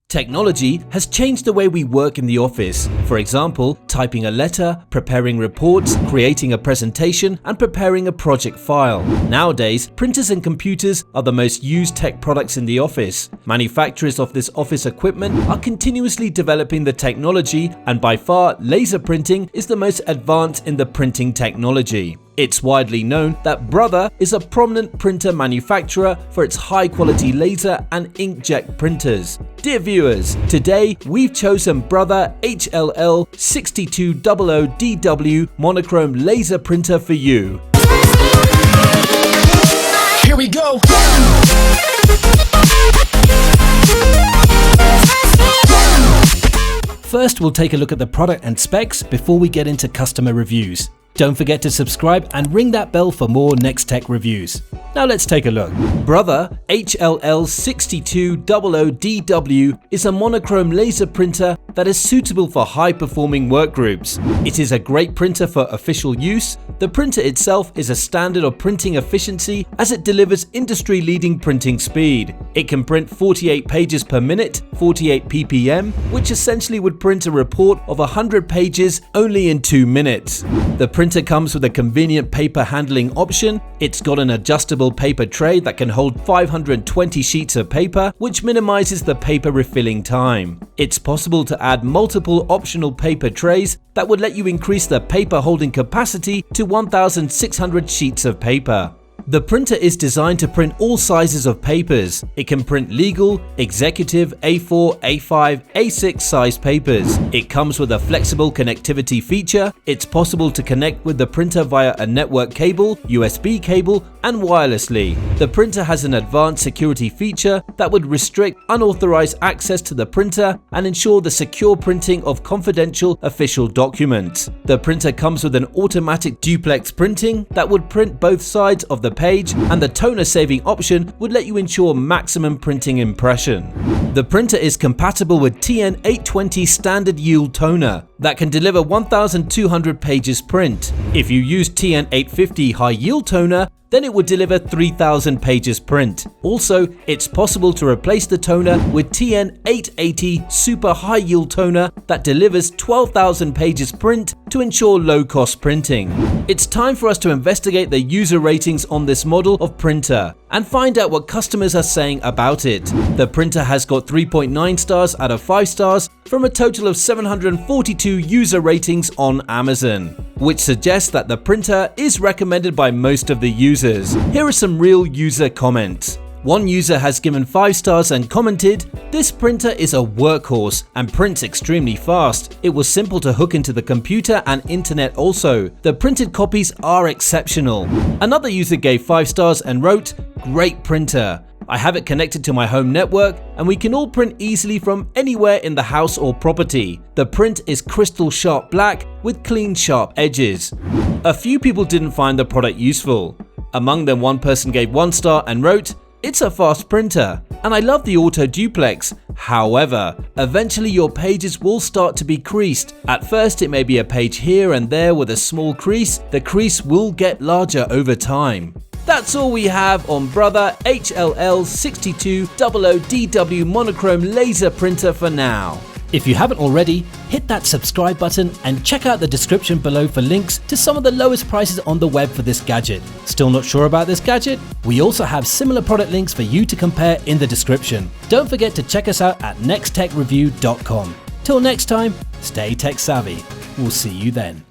Technology has changed the way we work in the office. For example, typing a letter, preparing reports, creating a presentation, and preparing a project file. Nowadays, printers and computers are the most used tech products in the office. Manufacturers of this office equipment are continuously developing the technology, and by far, laser printing is the most advanced in the printing technology. It's widely known that Brother is a prominent printer manufacturer for its high-quality laser and inkjet printers. Dear viewers, today we've chosen Brother HL-L6200DW monochrome laser printer for you. Here we go! First, we'll take a look at the product and specs before we get into customer reviews. Don't forget to subscribe and ring that bell for more Next Tech reviews. Now let's take a look. Brother HL-L6200DW is a monochrome laser printer that is suitable for high-performing work groups. It is a great printer for official use. The printer itself is a standard of printing efficiency as it delivers industry-leading printing speed. It can print 48 pages per minute, 48 ppm, which essentially would print a report of 100 pages only in 2 minutes. The printer comes with a convenient paper handling option. It's got an adjustable paper tray that can hold 520 sheets of paper, which minimizes the paper refilling time. It's possible to add multiple optional paper trays that would let you increase the paper holding capacity to 1,600 sheets of paper. The printer is designed to print all sizes of papers. It can print legal, executive, A4, A5, A6 size papers. It comes with a flexible connectivity feature. It's possible to connect with the printer via a network cable, USB cable, and wirelessly. The printer has an advanced security feature that would restrict unauthorized access to the printer and ensure the secure printing of confidential official documents. The printer comes with an automatic duplex printing that would print both sides of the page, and the toner saving option would let you ensure maximum printing impression. The printer is compatible with TN820 standard yield toner that can deliver 1,200 pages print. If you use TN850 high yield toner, then it would deliver 3,000 pages print. Also, it's possible to replace the toner with TN880 super high yield toner that delivers 12,000 pages print to ensure low cost printing. It's time for us to investigate the user ratings on this model of printer and find out what customers are saying about it. The printer has got 3.9 stars out of 5 stars from a total of 742 user ratings on Amazon, which suggests that the printer is recommended by most of the users. Here are some real user comments. One user has given 5 stars and commented, "This printer is a workhorse and prints extremely fast. It was simple to hook into the computer and internet also. The printed copies are exceptional." Another user gave 5 stars and wrote, "Great printer. I have it connected to my home network and we can all print easily from anywhere in the house or property. The print is crystal sharp black with clean sharp edges." A few people didn't find the product useful. Among them, one person gave 1 star and wrote, "It's a fast printer and I love the auto duplex. However, eventually your pages will start to be creased. At first it may be a page here and there with a small crease. The crease will get larger over time." That's all we have on Brother HL-L6200DW monochrome laser printer for now. If you haven't already, hit that subscribe button and check out the description below for links to some of the lowest prices on the web for this gadget. Still not sure about this gadget? We also have similar product links for you to compare in the description. Don't forget to check us out at nexttechreview.com. Till next time, stay tech savvy. We'll see you then.